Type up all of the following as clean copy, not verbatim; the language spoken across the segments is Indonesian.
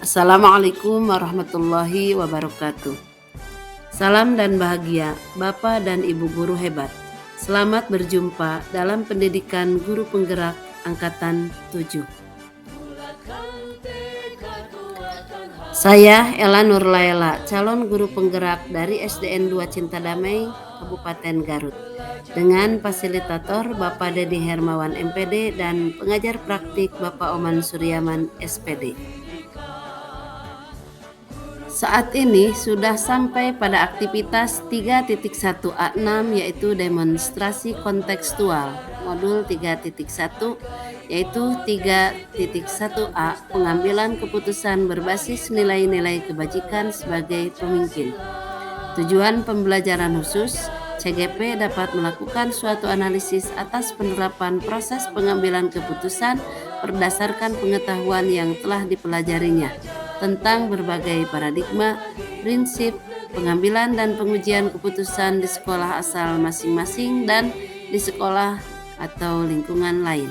Assalamualaikum warahmatullahi wabarakatuh. Salam dan bahagia, Bapak dan Ibu guru hebat. Selamat berjumpa dalam pendidikan guru penggerak angkatan 7. Saya Ella Nurlaela, calon guru penggerak dari SDN 2 Cinta Damai, Kabupaten Garut. Dengan fasilitator Bapak Dedi Hermawan MPD dan pengajar praktik Bapak Oman Suryaman SPD. Saat ini sudah sampai pada aktivitas 3.1A6 yaitu demonstrasi kontekstual. Modul 3.1 yaitu 3.1A pengambilan keputusan berbasis nilai-nilai kebajikan sebagai pemimpin. Tujuan pembelajaran khusus, CGP dapat melakukan suatu analisis atas penerapan proses pengambilan keputusan berdasarkan pengetahuan yang telah dipelajarinya tentang berbagai paradigma, prinsip, pengambilan dan pengujian keputusan di sekolah asal masing-masing dan di sekolah atau lingkungan lain.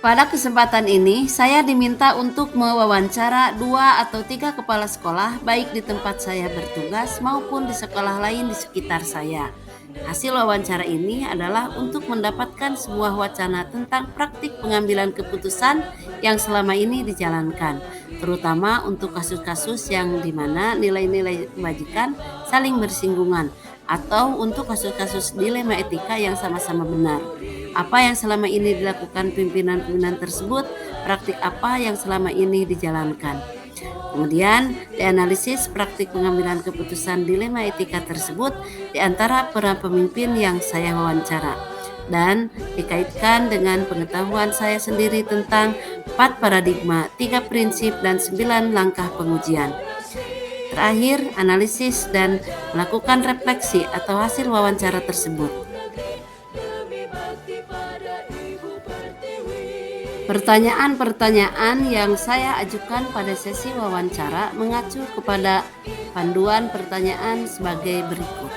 Pada kesempatan ini, saya diminta untuk mewawancara 2 atau 3 kepala sekolah baik di tempat saya bertugas maupun di sekolah lain di sekitar saya. Hasil wawancara ini adalah untuk mendapatkan sebuah wacana tentang praktik pengambilan keputusan yang selama ini dijalankan, terutama untuk kasus-kasus yang dimana nilai-nilai kebajikan saling bersinggungan, atau untuk kasus-kasus dilema etika yang sama-sama benar. Apa yang selama ini dilakukan pimpinan-pimpinan tersebut, praktik apa yang selama ini dijalankan. Kemudian dianalisis praktik pengambilan keputusan dilema etika tersebut di antara para pemimpin yang saya wawancara dan dikaitkan dengan pengetahuan saya sendiri tentang 4 paradigma, 3 prinsip dan 9 langkah pengujian. Terakhir, analisis dan melakukan refleksi atau hasil wawancara tersebut. Pertanyaan-pertanyaan yang saya ajukan pada sesi wawancara mengacu kepada panduan pertanyaan sebagai berikut.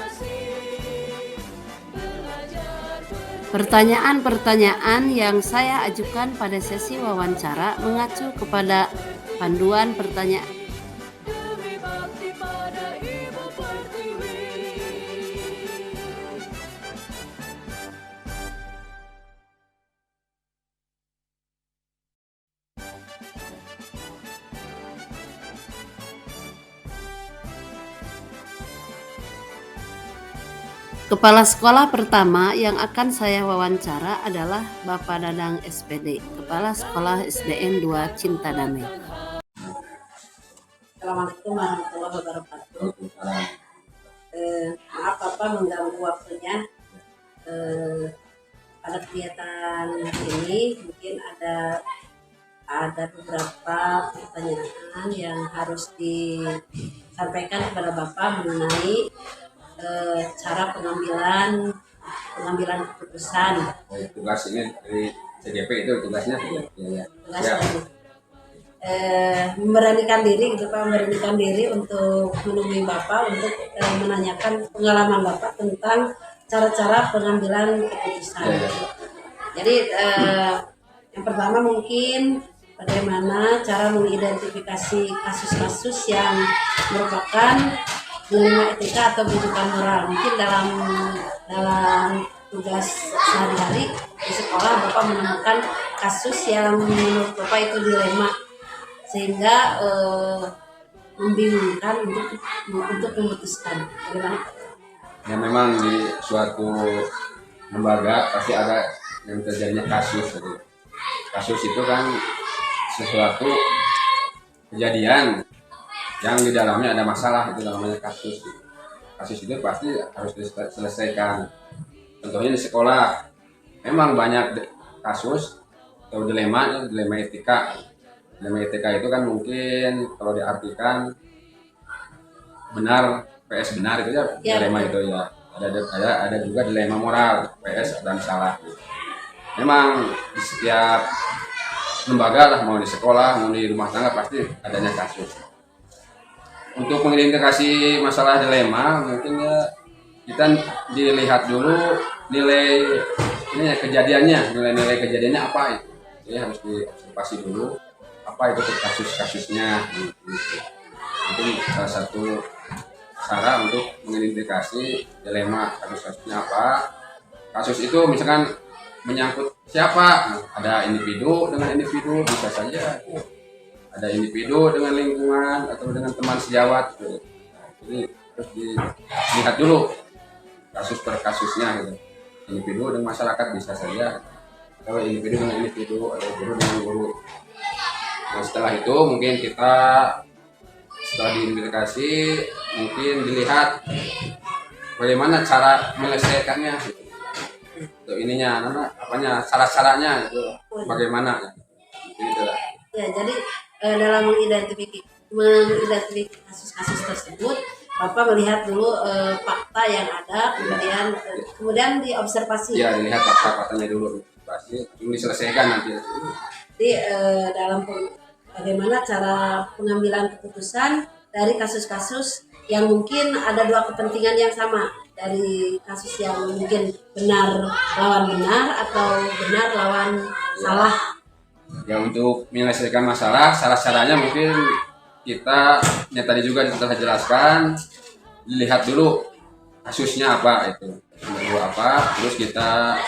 Pertanyaan-pertanyaan yang saya ajukan pada sesi wawancara mengacu kepada panduan pertanyaan. Kepala sekolah pertama yang akan saya wawancara adalah Bapak Dadang SPD, Kepala Sekolah SDN 2 Cinta Damai. Assalamualaikum warahmatullahi wabarakatuh. Maaf Bapak mengganggu waktunya. Pada kegiatan ini mungkin ada beberapa pertanyaan yang harus disampaikan kepada Bapak mengenai cara pengambilan keputusan. Tugas ini dari CGP itu tugasnya. Ya. Memberanikan diri gitu Pak, memberanikan diri untuk menemui Bapak untuk menanyakan pengalaman Bapak tentang cara-cara pengambilan keputusan. Jadi yang pertama mungkin bagaimana cara mengidentifikasi kasus-kasus yang merupakan dilema etika atau rujukan moral. Mungkin dalam tugas sehari-hari di sekolah Bapak menemukan kasus yang menurut Bapak itu dilema sehingga membingungkan untuk memutuskan. Bagaimana? Ya memang di suatu lembaga pasti ada yang terjadinya kasus. Kasus itu kan sesuatu kejadian yang di dalamnya ada masalah, itu namanya kasus. Kasus itu pasti harus diselesaikan. Contohnya di sekolah, memang banyak kasus atau dilema etika. Dilema etika itu kan mungkin kalau diartikan benar PS benar itu ya dilema itu ya. Ada juga dilema moral PS dan salah. Memang di setiap lembaga lah, mau di sekolah mau di rumah tangga pasti adanya kasus. Untuk mengidentifikasi masalah dilema, mungkin ya kita dilihat dulu nilai kejadiannya apa itu. Jadi harus diobservasi dulu apa itu kasus-kasusnya. Mungkin salah satu cara untuk mengidentifikasi dilema kasus-kasusnya apa. Kasus itu misalkan menyangkut siapa, ada individu dengan individu bisa saja, ada individu dengan lingkungan atau dengan teman sejawat gitu. Jadi harus dilihat dulu kasus per kasusnya gitu. Individu dengan masyarakat bisa saja, atau individu dengan individu atau guru dengan guru. Nah setelah itu mungkin kita setelah diidentifikasi mungkin dilihat bagaimana cara menyelesaikannya gitu. Untuk ininya apanya cara-caranya itu bagaimana gitu lah. Ya, jadi dalam mengidentifikasi kasus-kasus tersebut, Bapak melihat dulu fakta yang ada, kemudian diobservasi. Ya, dilihat fakta-faktanya dulu, pasti diselesaikan nanti. Jadi bagaimana cara pengambilan keputusan dari kasus-kasus yang mungkin ada dua kepentingan yang sama, dari kasus yang mungkin benar lawan benar atau benar lawan salah. Ya, untuk menyelesaikan masalah, salah caranya mungkin kita yang tadi juga telah jelaskan, lihat dulu kasusnya apa itu, terus kita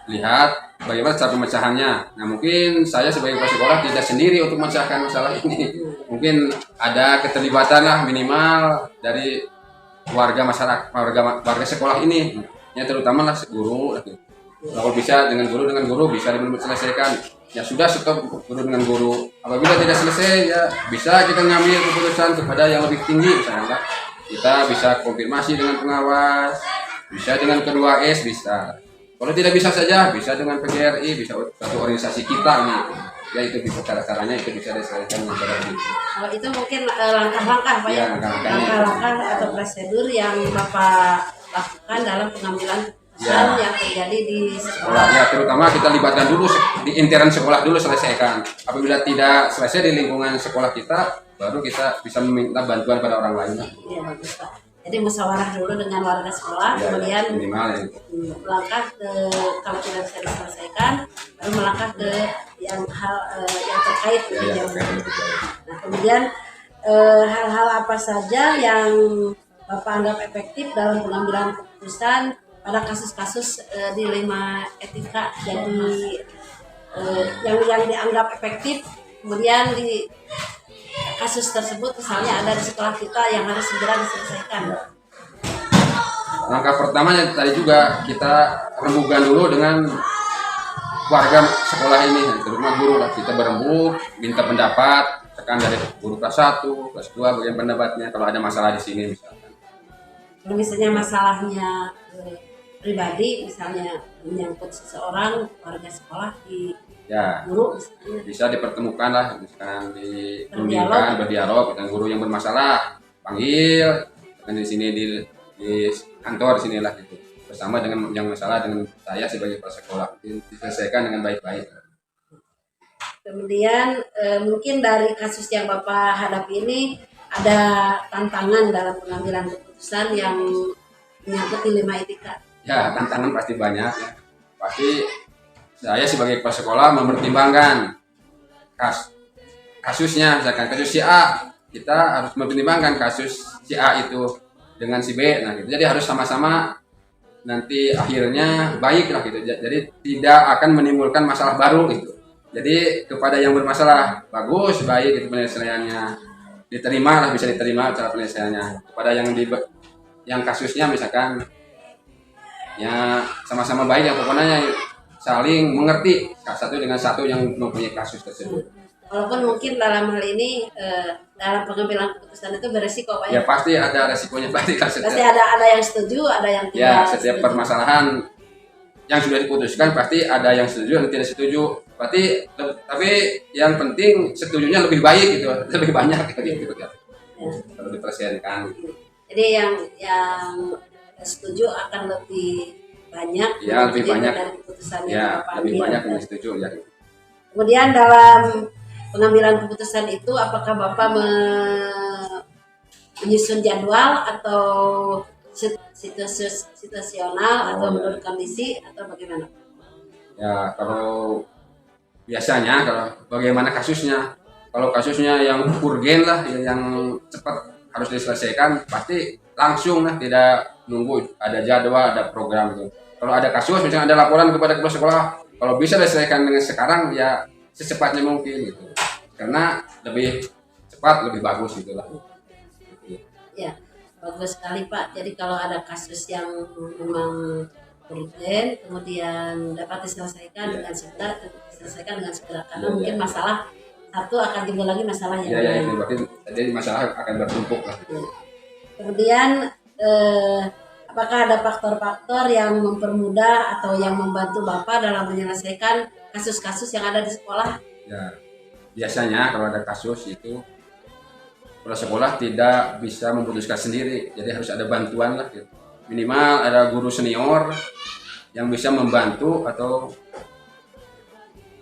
lihat bagaimana cara pemecahannya. Nah mungkin saya sebagai kepala sekolah tidak sendiri untuk memecahkan masalah ini, mungkin ada keterlibatan lah minimal dari warga masyarakat, warga sekolah ini, ya terutama lah guru. Kalau bisa dengan guru bisa diselesaikan. Ya sudah, stop guru dengan guru. Apabila tidak selesai, ya bisa kita ngambil keputusan kepada yang lebih tinggi, misalnya kita bisa konfirmasi dengan pengawas, bisa dengan kedua S, bisa. Kalau tidak bisa saja, bisa dengan PGRI, bisa satu organisasi kita nih. Ya itu bisa cara-caranya, itu bisa diselesaikan dengan cara begitu. Kalau itu mungkin langkah-langkah Pak ya, langkah-langkah atau prosedur yang Bapak lakukan dalam pengambilan keputusan yang terjadi di sekolah. Ya, terutama kita libatkan dulu di intern sekolah dulu, selesaikan. Apabila tidak selesai di lingkungan sekolah kita, baru kita bisa meminta bantuan pada orang lain. Iya, bagus Pak. Jadi musyawarah dulu dengan warga sekolah, kemudian minimal ya. Melangkah ke, kalau tidak bisa diselesaikan, baru melangkah ke yang hal yang terkait. Nah, kemudian hal-hal apa saja yang Bapak anggap efektif dalam pengambilan keputusan pada kasus-kasus dilema etika, jadi yang dianggap efektif, kemudian di kasus tersebut misalnya ada di sekolah kita yang harus segera diselesaikan. Langkah pertamanya tadi juga kita rembukan dulu dengan warga sekolah ini, terutama guru lah. Kita berembuk, minta pendapat, tekan dari guru kelas 1, kelas 2, bagaimana pendapatnya kalau ada masalah di sini misalkan. Kalau misalnya masalahnya pribadi, misalnya menyangkut seseorang warga sekolah di guru misalnya, bisa dipertemukan lah, misalkan berdialog dengan guru yang bermasalah, panggil dan di sini di kantor sinilah gitu, bersama dengan yang masalah dengan saya sebagai kepala sekolah, diselesaikan dengan baik-baik. Kemudian mungkin dari kasus yang Bapak hadapi ini ada tantangan dalam pengambilan keputusan yang menyangkut dilema etika. Ya, tantangan pasti banyak ya. Pasti saya sebagai kepala sekolah mempertimbangkan kasusnya, misalkan kasus si A, kita harus mempertimbangkan kasus si A itu dengan si B. Nah, gitu. Jadi harus sama-sama nanti akhirnya baik lah gitu. Jadi tidak akan menimbulkan masalah baru gitu. Jadi kepada yang bermasalah bagus, baik itu penyelesaiannya, diterima lah, bisa diterima cara penyelesaiannya. Kepada yang kasusnya misalkan ya sama-sama baik, yang pokoknya saling mengerti satu dengan satu yang mempunyai kasus tersebut. Walaupun mungkin dalam hal ini dalam pengambilan keputusan itu beresiko Pak ya. Pasti ada resikonya, pasti ada yang setuju, ada yang tidak. Ya, setiap setuju. Permasalahan yang sudah diputuskan pasti ada yang setuju dan tidak setuju. Tapi yang penting setujunya lebih baik gitu, lebih banyak gitu ya. Kalau dipersiapkan. Jadi yang setuju akan lebih banyak, ya lebih banyak dari keputusan ya, yang lebih banyak yang setuju ya. Kemudian dalam pengambilan keputusan itu apakah Bapak menyusun jadwal atau situasional atau menurut kondisi atau bagaimana? Ya, kalau biasanya kalau bagaimana kasusnya. Kalau kasusnya yang urgen lah, yang cepat harus diselesaikan, pasti langsung lah, tidak nunggu ada jadwal, ada program gitu. Kalau ada kasus, misalnya ada laporan kepada kepala sekolah, kalau bisa diselesaikan dengan sekarang ya secepatnya mungkin gitu. Karena lebih cepat, lebih bagus gitulah. Ya, bagus sekali Pak. Jadi kalau ada kasus yang memang urgen, kemudian dapat diselesaikan dengan segera, diselesaikan dengan segera. Karena Iya, iya. mungkin masalah satu akan timbul lagi masalah yang Ya, ya lain. itu berarti jadi masalah akan bertumpuk lah. Ya. Kemudian eh, apakah ada faktor-faktor yang mempermudah atau yang membantu Bapak dalam menyelesaikan kasus-kasus yang ada di sekolah? Ya, biasanya kalau ada kasus itu kepala sekolah tidak bisa memutuskan sendiri, jadi harus ada bantuan lah gitu. Minimal ada guru senior yang bisa membantu atau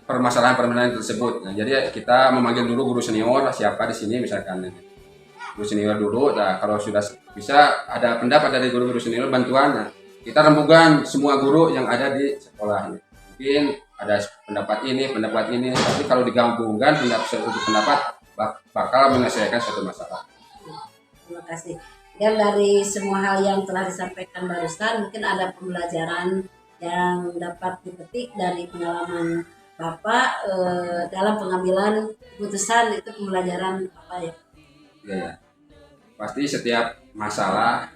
permasalahan-permasalahan tersebut. Nah, jadi kita memanggil dulu guru senior siapa di sini misalkan guru senior dulu. Nah, kalau sudah bisa ada pendapat dari guru-guru senior bantuan, nah, kita rembukan semua guru yang ada di sekolah. Mungkin ada pendapat ini, tapi kalau digabungkan pendapat bakal menyelesaikan suatu masalah. Terima kasih. Dan dari semua hal yang telah disampaikan barusan, mungkin ada pembelajaran yang dapat dipetik dari pengalaman Bapak dalam pengambilan keputusan. Itu pembelajaran apa ya? Ya, pasti setiap masalah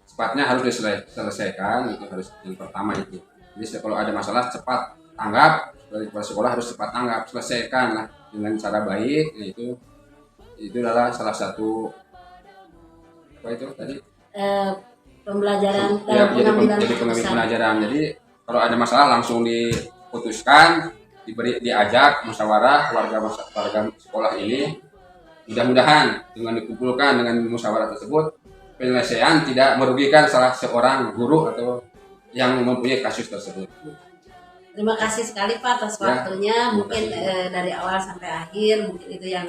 cepatnya harus diselesaikan, itu harus yang pertama itu. Jadi kalau ada masalah cepat tanggap, dari kepala sekolah harus cepat tanggap, selesaikan lah dengan cara baik. Itu adalah salah satu apa itu tadi Pembelajaran ya, dalam jadi pengambilan pengambil keputusan. pelajaran. Jadi kalau ada masalah langsung diputuskan, diajak musyawarah warga sekolah ini. Mudah-mudahan dengan dikumpulkan dengan musyawarah tersebut, penyelesaian tidak merugikan salah seorang guru atau yang mempunyai kasus tersebut. Terima kasih sekali Pak atas Ya, waktunya. terima Mungkin kasih. dari awal sampai akhir, mungkin itu yang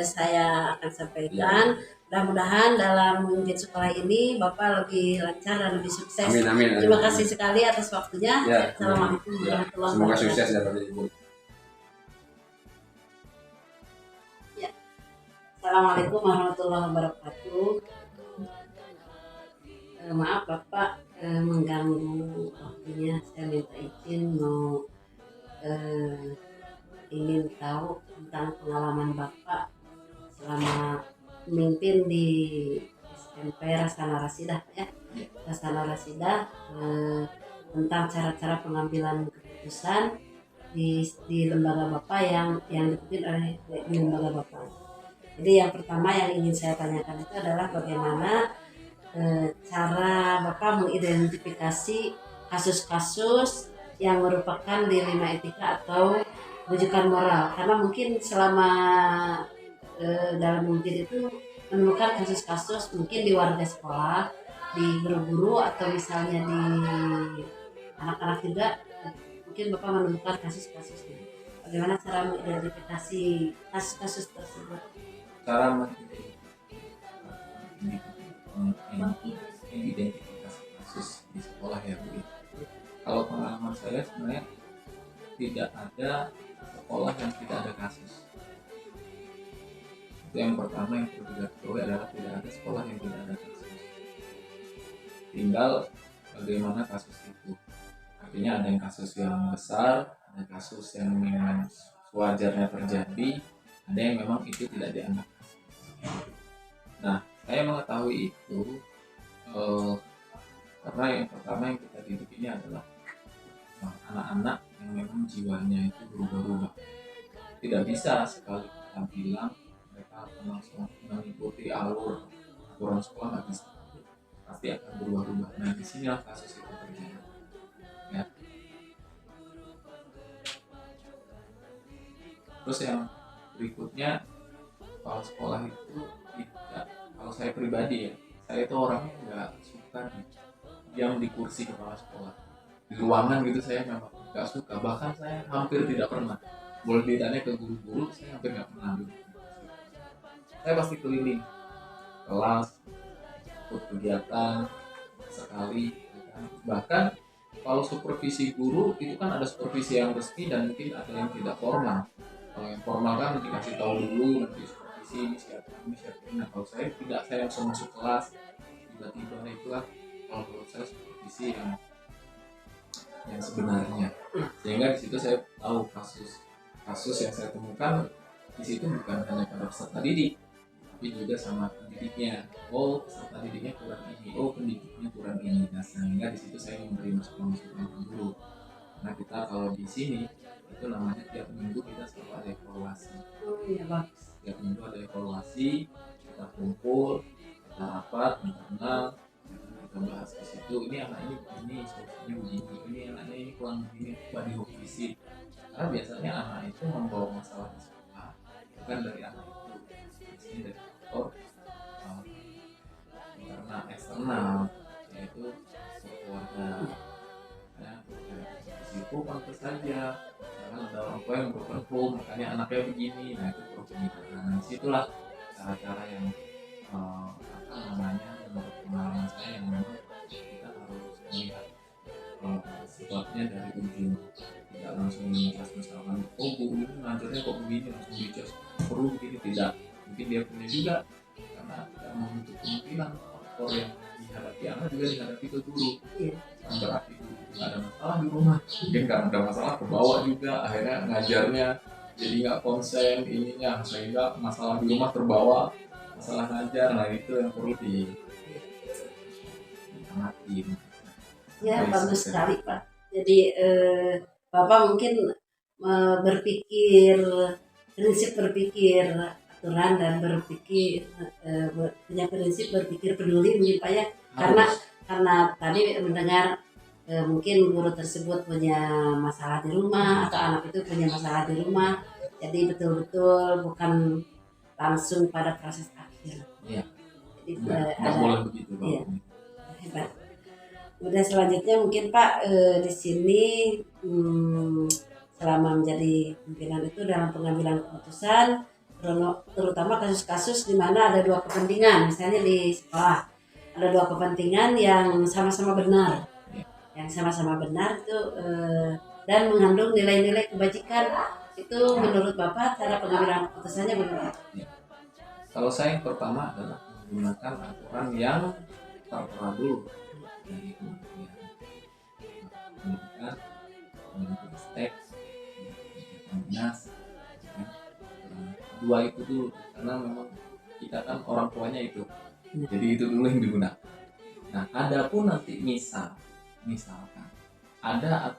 saya akan sampaikan. Mudah-mudahan dalam memimpin sekolah ini Bapak lebih lancar dan lebih sukses. Amin, amin. Terima kasih sekali atas waktunya. Ya, Assalamualaikum ya. warahmatullahi Semoga wabarakatuh. sukses ya Bapak Ibu. Ya. Assalamualaikum warahmatullahi wabarakatuh. Maaf Bapak mengganggu waktunya. Saya minta izin mau ingin tahu tentang pengalaman Bapak selama memimpin di SMP Rasana Rasidah ya. Rasana Rasidah tentang cara-cara pengambilan keputusan di lembaga Bapak yang dipimpin oleh di lembaga Bapak. Jadi yang pertama yang ingin saya tanyakan itu adalah bagaimana cara Bapak mengidentifikasi kasus-kasus yang merupakan dilema etika atau rujukan moral, karena mungkin selama dalam memimpin itu menemukan kasus-kasus mungkin di warga sekolah, di guru-guru atau misalnya di anak-anak juga, mungkin Bapak menemukan kasus-kasus ini. Bagaimana cara mengidentifikasi kasus-kasus tersebut? Cara mengidentifikasi kasus di sekolah ya Bu. Kalau pengalaman saya sebenarnya tidak ada sekolah yang tidak ada kasus. Itu yang pertama yang perlu digarisbawahi adalah tidak ada sekolah yang tidak ada kasus. Tinggal bagaimana kasus itu. Artinya ada yang kasus yang besar, ada kasus yang memang sewajarnya terjadi, ada yang memang itu tidak dianggap kasus. Nah, saya mengetahui itu karena yang pertama yang kita didik ini adalah anak-anak yang memang jiwanya itu berubah-ubah. Tidak bisa sekali kita bilang mereka akan langsung mengikuti aturan sekolah, nggak bisa. Pasti akan berubah-ubah. Nah, disinilah kasus itu terjadi. Ya. Terus yang berikutnya, kepala sekolah itu tidak, kalau saya pribadi ya, saya itu orangnya nggak suka diam di kursi kepala sekolah. Di ruangan gitu saya memang nggak suka, bahkan saya hampir tidak pernah. Boleh ditanya ke guru-guru, saya hampir nggak pernah duduk. Saya pasti keliling kelas, ikut kegiatan sekali, bahkan Kalau supervisi guru itu kan ada supervisi yang resmi dan mungkin ada yang tidak formal. Kalau yang formal kan dikasih tahu dulu nanti supervisi ini siapa ini siapa ini. Nah kalau saya tidak, saya langsung masuk kelas tiba-tiba. Nah itulah kalau menurut saya supervisi yang sebenarnya. Sehingga di situ saya tahu kasus yang saya temukan di situ bukan hanya pada peserta didik, tapi juga sama pendidiknya. Oh peserta didiknya kurang ini, oh pendidiknya kurang ini. Nah sehingga di situ saya memberi masukan-masukan dulu. Karena kita kalau di sini itu namanya tiap minggu kita selalu ada evaluasi. Oh iya bagus. Tiap minggu ada evaluasi, kita kumpul, kita rapat internal, kita bahas di situ. Ini anak ini solusinya begini, ini anaknya ini kurang begini, body visit. Karena biasanya anak itu membawa masalah di sekolah, bukan dari anak itu, biasanya dari faktor karena eksternal, yaitu keluarga. Ya, di situ pantas saja karena ada orang tua yang broken home, makanya anaknya begini. Nah itu problem itu. Nah disitulah cara-cara yang apa namanya, menurut pengalaman saya yang memang kita harus melihat sebabnya dari ujung, tidak langsung menjelas misalkan oh bu ini ngajarnya kok begini langsung dijudge perlu begini, tidak. Mungkin dia punya juga karena tidak menutup kemungkinan faktor yang dihadapi anak juga dihadapi ke guru. Yang berarti nggak ada masalah di rumah, mungkin karena ada masalah ke bawah juga, akhirnya ngajarnya jadi nggak konsen ininya, sehingga masalah di rumah terbawa masalah ngajar. Nah itu yang perlu diamatin. Ya bagus sekali Pak. Jadi Bapak mungkin berpikir prinsip berpikir aturan dan berpikir punya prinsip berpikir peduli mungkin Pak ya. Karena tadi mendengar mungkin guru tersebut punya masalah di rumah atau anak itu punya masalah di rumah, jadi betul-betul bukan langsung pada proses akhir. Iya. Jadi Nggak boleh begitu. Iya. Hebat. Kemudian selanjutnya mungkin Pak di sini selama menjadi pimpinan itu dalam pengambilan keputusan terutama kasus-kasus di mana ada dua kepentingan, misalnya di sekolah ada dua kepentingan yang sama-sama benar, itu dan mengandung nilai-nilai kebajikan, itu menurut Bapak cara pengambilan keputusannya bagaimana? Kalau saya yang pertama adalah menggunakan aturan yang tertera dulu dari Kementerian Pendidikan, Kemenristek, Dinas. Dua itu dulu, karena memang kita kan orang tuanya itu, jadi itu dulu yang digunakan. Nah, ada pun nanti misalkan ada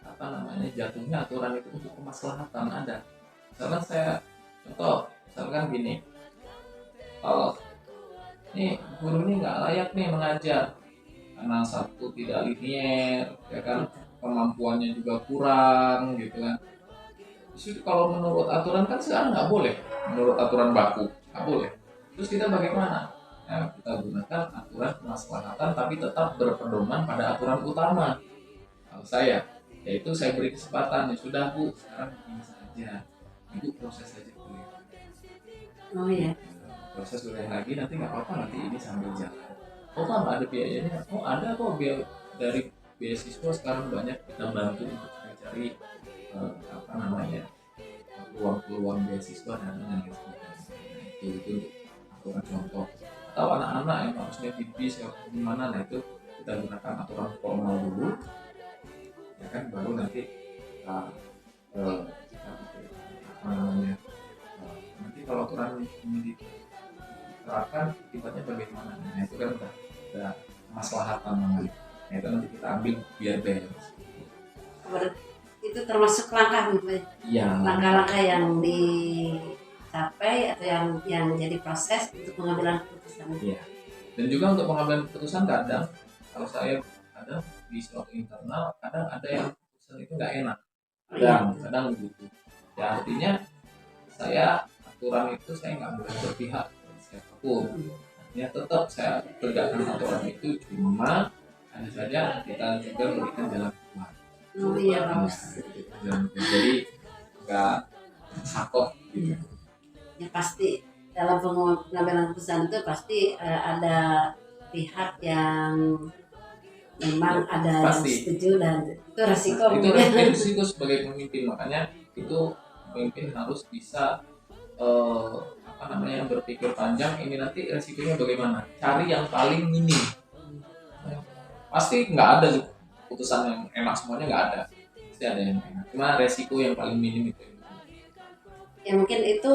apa namanya jatuhnya aturan itu untuk kemaslahatan ada. Misalkan saya contoh, misalkan gini, kalau ini guru ini nggak layak nih mengajar karena satu tidak linier, ya kan, kemampuannya juga kurang gitu kan. Justru kalau menurut aturan kan sekarang nggak boleh, menurut aturan baku nggak boleh. Terus kita bagaimana? Ya, kita gunakan aturan kemaslahatan tapi tetap berpedoman pada aturan utama. Kalau saya, yaitu saya beri kesempatan, ya sudah bu, sekarang begini saja, itu proses saja boleh. Oh iya. Proses boleh lagi, nanti nggak apa-apa, nanti ini sambil jalan. Oh kan ada biayanya? Oh ada kok, biaya dari beasiswa sekarang banyak, kita bantu untuk mencari apa namanya peluang-peluang beasiswa dan lain-lain. Itu aturan contoh. Atau anak-anak yang harusnya di bis atau gimana, nah itu kita gunakan aturan formal dulu, ya kan, baru nanti kita apa namanya nanti kalau aturan ini diterapkan akibatnya bagaimana, nah itu kan udah kemaslahatan namanya. Nah itu nanti kita ambil biar balance. Itu termasuk langkah Iya. langkah-langkah yang dicapai atau yang jadi proses untuk pengambilan keputusan. Iya. Dan juga untuk pengambilan keputusan kadang kalau saya kadang di suatu internal kadang ada yang keputusan itu nggak enak. Kadang begitu. Ya artinya saya aturan itu saya nggak boleh berpihak kepada siapapun. Artinya tetap saya tegakkan aturan itu, cuma hanya saja kita juga berikan jalan keluar. Oh iya bagus. Jadi nggak sakot gitu. Ya pasti dalam pengambilan keputusan itu pasti ada pihak yang memang Ya, ada yang pasti. setuju dan itu resiko Itu mungkin ya. risiko sebagai pemimpin, makanya itu pemimpin harus bisa eh, apa namanya berpikir panjang, ini nanti resikonya bagaimana, cari yang paling minim. Pasti nggak ada keputusan yang enak semuanya, nggak ada, pasti ada yang enak, cuma resiko yang paling minim itu. Ya mungkin itu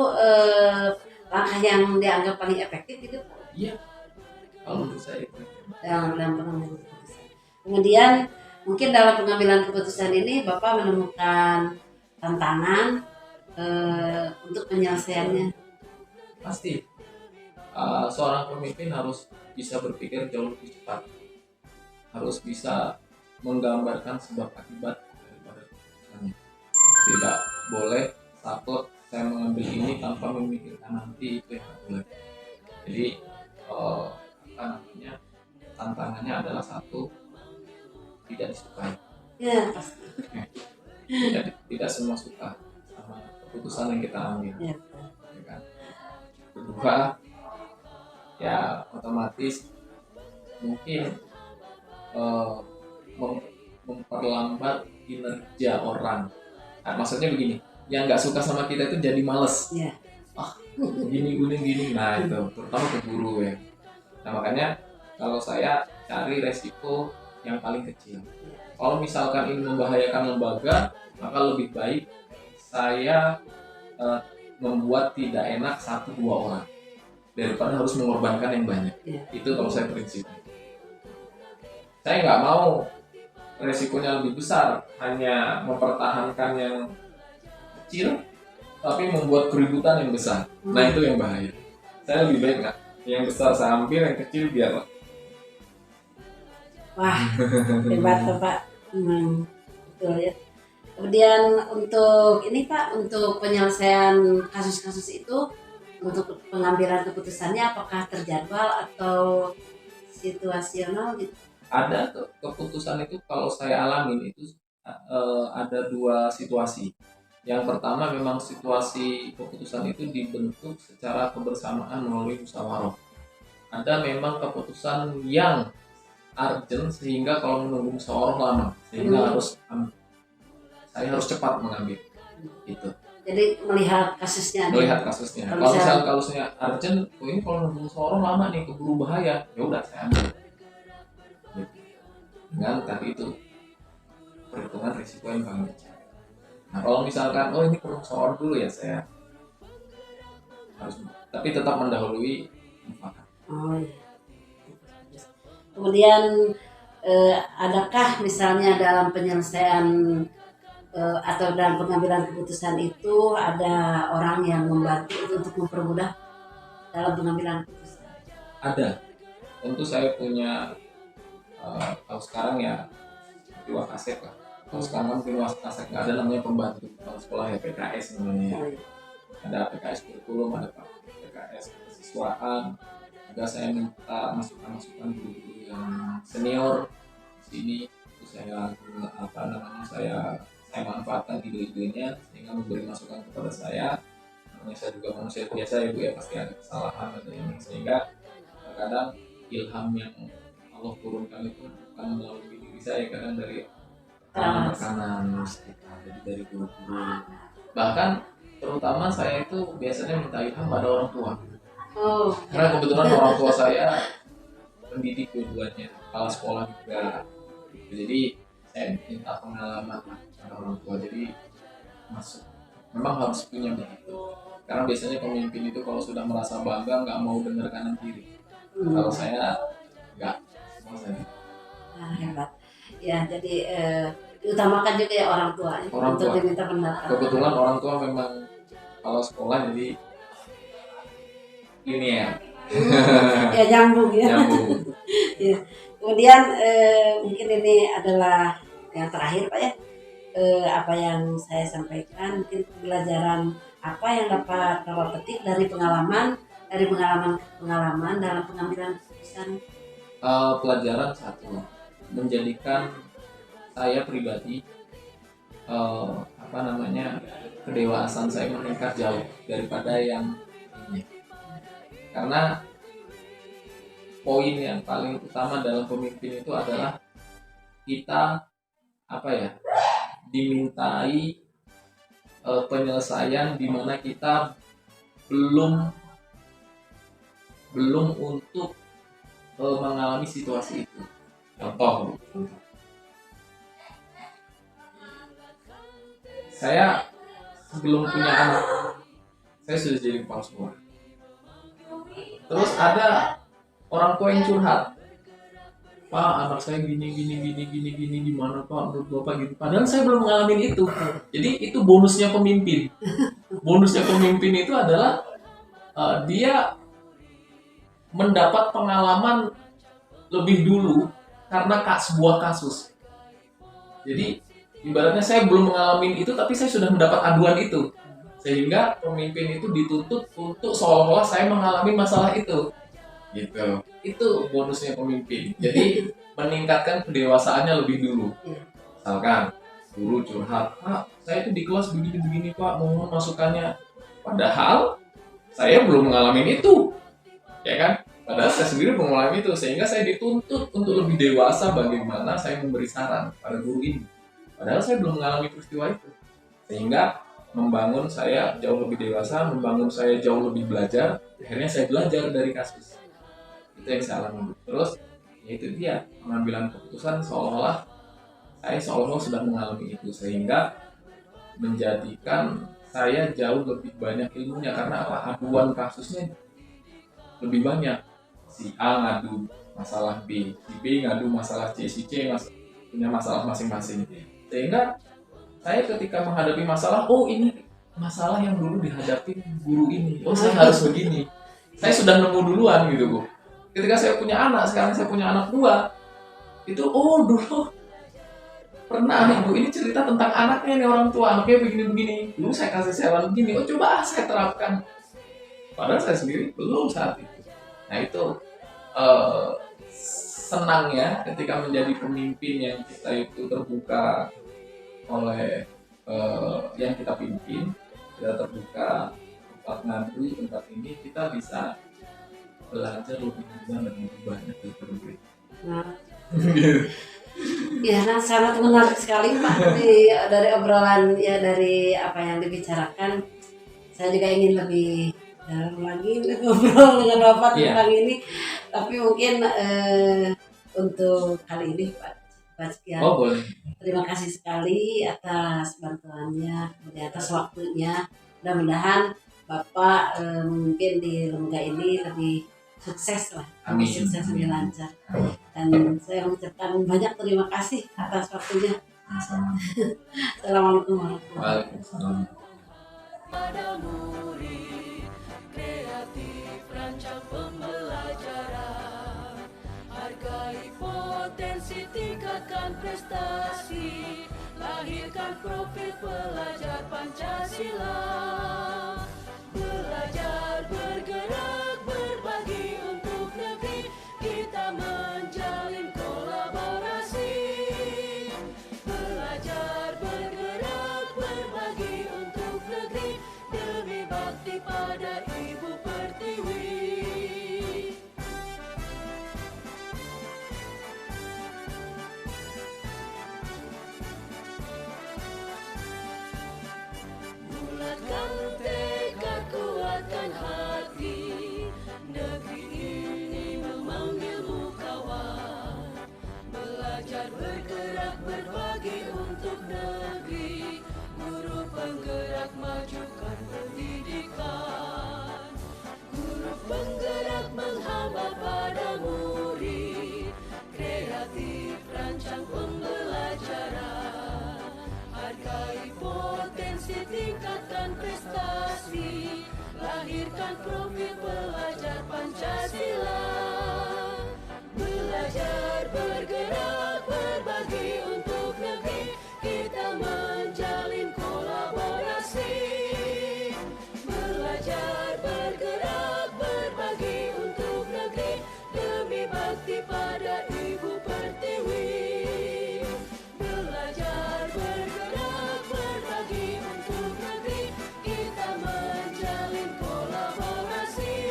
langkah yang dianggap paling efektif itu Iya, kalau menurut saya itu. dalam pengambilan keputusan. Kemudian mungkin dalam pengambilan keputusan ini Bapak menemukan tantangan untuk penyelesaiannya. Pasti seorang pemimpin harus bisa berpikir jauh lebih cepat, harus bisa menggambarkan sebab akibat daripada keputusannya. Tidak boleh saklek saya mengambil ini tanpa memikirkan nanti, itu yang nggak boleh. Jadi apa namanya, tantangannya adalah satu, tidak disukai. Ya pasti. Tidak semua suka sama keputusan yang kita ambil, Ya. ya kan? Kedua, ya otomatis mungkin memperlambat kinerja orang. Nah, maksudnya begini, yang nggak suka sama kita itu jadi males. Ya. Gini. Nah itu, terutama ke guru ya. Nah makanya kalau saya cari resiko yang paling kecil. Kalau misalkan ini membahayakan lembaga, maka lebih baik saya membuat tidak enak 1-2 orang daripada harus mengorbankan yang banyak. Ya. Itu kalau saya prinsipnya. Saya nggak mau resikonya lebih besar, hanya mempertahankan yang kecil tapi membuat keributan yang besar. Nah itu yang bahaya. Saya lebih baik nggak, yang besar saya ambil, yang kecil biar. Wah, hebat Bapak. Betul ya. Kemudian untuk ini Pak, untuk penyelesaian kasus-kasus itu, untuk pengambilan keputusannya apakah terjadwal atau situasional gitu? Ada keputusan itu kalau saya alamin itu ada 2 situasi. Yang pertama memang situasi keputusan itu dibentuk secara kebersamaan melalui musyawarah. Ada memang keputusan yang urgent sehingga kalau menunggu musyawarah lama, sehingga saya harus cepat mengambil itu. Jadi melihat kasusnya. Melihat kasusnya. Kalau misalnya kasusnya urgent, ini kalau nunggu musyawarah lama nih, keburu bahaya, ya udah saya ambil. Dengan tadi itu perhitungan risiko yang paling kecil. Nah kalau misalkan ini perlu musyawarah dulu ya, saya harus, tapi tetap mendahului mufakat. Oh iya. Kemudian adakah misalnya dalam penyelesaian atau dalam pengambilan keputusan itu ada orang yang membantu untuk mempermudah dalam pengambilan keputusan? Ada. Tentu saya punya kalau sekarang ya seperti Wakasek lah. Kalau sekarang mungkin Wakasek nggak ada, namanya pembantu kepala sekolah ya, PKS namanya. Ada PKS kurikulum, ada PKS kesiswaan. Juga saya minta masukan-masukan guru-guru yang senior di sini, terus saya saya manfaatkan ide-idenya sehingga memberi masukan kepada saya. Namanya saya juga manusia biasa ya Bu ya, pasti ada kesalahan ada ini, sehingga terkadang ilham yang Allah turunkan itu bukan melalui diri saya, kadang dari rekanan kita, jadi dari guru-guru. Bahkan terutama saya itu biasanya minta ilham pada orang tua. Karena kebetulan orang tua saya pendidik dua-duanya, kepala sekolah juga. Jadi saya minta pengalaman pada orang tua. Jadi memang harus punya begitu. Karena biasanya pemimpin itu kalau sudah merasa bangga nggak mau dengar kanan kiri. Kalau saya nggak, semua saya. Hebat. Ya jadi diutamakan juga ya orang tua untuk diminta pendapat. Kebetulan orang tua memang kepala sekolah, jadi ini ya. Ya nyambung ya. Ya. Kemudian mungkin ini adalah yang terakhir Pak ya. Apa yang saya sampaikan, mungkin pelajaran apa yang dapat Bapak petik dari pengalaman dalam pengambilan keputusan? Pelajaran satu, menjadikan saya pribadi kedewasaan saya meningkat jauh daripada yang ini. Karena poin yang paling utama dalam pemimpin itu adalah kita dimintai penyelesaian di mana kita belum untuk mengalami situasi itu. Contoh, saya sebelum punya anak, saya sudah jadi kepala sekolah. Terus ada orang tua yang curhat, Pak, anak saya gini, gimana Pak, menurut Bapak gitu. Padahal saya belum mengalami itu. Jadi itu bonusnya pemimpin. Bonusnya pemimpin itu adalah dia mendapat pengalaman lebih dulu karena sebuah kasus. Jadi ibaratnya saya belum mengalami itu, tapi saya sudah mendapat aduan itu. Sehingga pemimpin itu dituntut untuk seolah-olah saya mengalami masalah itu. Gitu. Itu bonusnya pemimpin. Jadi meningkatkan kedewasaannya lebih dulu. Misalkan guru curhat, Pak, saya itu di kelas begini Pak, mohon masukannya. Padahal saya belum mengalami itu, ya kan? Padahal saya sendiri belum mengalami itu, sehingga saya dituntut untuk lebih dewasa bagaimana saya memberi saran pada guru ini. Padahal saya belum mengalami peristiwa itu, sehingga membangun saya jauh lebih dewasa, membangun saya jauh lebih belajar. Akhirnya saya belajar dari kasus. Itu yang saya alami. Terus ya itu dia, pengambilan keputusan seolah-olah sudah mengalami itu, sehingga menjadikan saya jauh lebih banyak ilmunya. Karena apa? Aduan kasusnya lebih banyak. Si A ngadu masalah B, si B ngadu masalah C, si C punya masalah masing-masing. Sehingga saya ketika menghadapi masalah, oh ini masalah yang dulu dihadapi guru ini, oh saya harus begini. Saya sudah nemu duluan gitu Bu. Ketika saya punya anak, sekarang saya punya anak 2, itu oh dulu pernah ibu ini cerita tentang anaknya nih, orang tua anaknya begini-begini. Dulu saya kasih saran begini, oh coba saya terapkan. Padahal saya sendiri belum saat itu. Nah itu senangnya ketika menjadi pemimpin yang kita itu terbuka oleh yang kita pimpin, kita terbuka tempat ngadu, tempat ini kita bisa belajar lebih banyak dari guru. Nah, ya, nah sangat menarik sekali Pak dari obrolan ya, dari apa yang dibicarakan. Saya juga ingin lebih dalam lagi ngobrol dengan Bapak tentang ini, tapi mungkin untuk kali ini Pak sekian. Oh boleh. Terima kasih sekali atas bantuannya, kemudian atas waktunya. Mudah-mudahan Bapak mungkin di lembaga ini lebih sukses lah, Amin. lebih sukses, lebih lancar. Dan saya mengucapkan banyak terima kasih atas waktunya. Assalamualaikum warahmatullahi Waalaikumsalam. Pada murid kreatif rancang pembelajaran, hargai potensi, tingkatkan prestasi, lahirkan profil pelajar Pancasila. Belajar, bergerak, berbagi untuk negeri, kita menjalin kolaborasi. Belajar, bergerak, berbagi untuk negeri, demi bakti pada Ibu Pertiwi. Bulatkan tekad, kuatkan hati, negeri ini memanggilmu kawan. Belajar, bergerak, berbagi untuk negeri, guru penggerak, majukan pendidikan. Guru penggerak menghamba pada murid, kreatif rancang pembelajaran, hargai potensi, tingkatkan prestasi, lahirkan profil pelajar Pancasila. Belajar, bergerak, berbagi untuk negeri, kita menjalin kolaborasi. Belajar, bergerak, berbagi untuk negeri, demi bakti pada Ibu Pertiwi. Belajar, bergerak, berbagi untuk negeri, kita menjalin kolaborasi.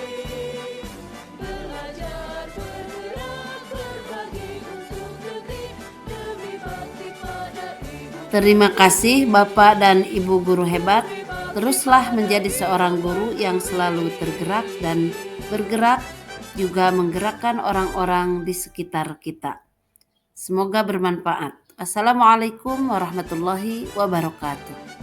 Terima kasih Bapak dan Ibu guru hebat. Teruslah menjadi seorang guru yang selalu tergerak dan bergerak juga menggerakkan orang-orang di sekitar kita. Semoga bermanfaat. Assalamualaikum warahmatullahi wabarakatuh.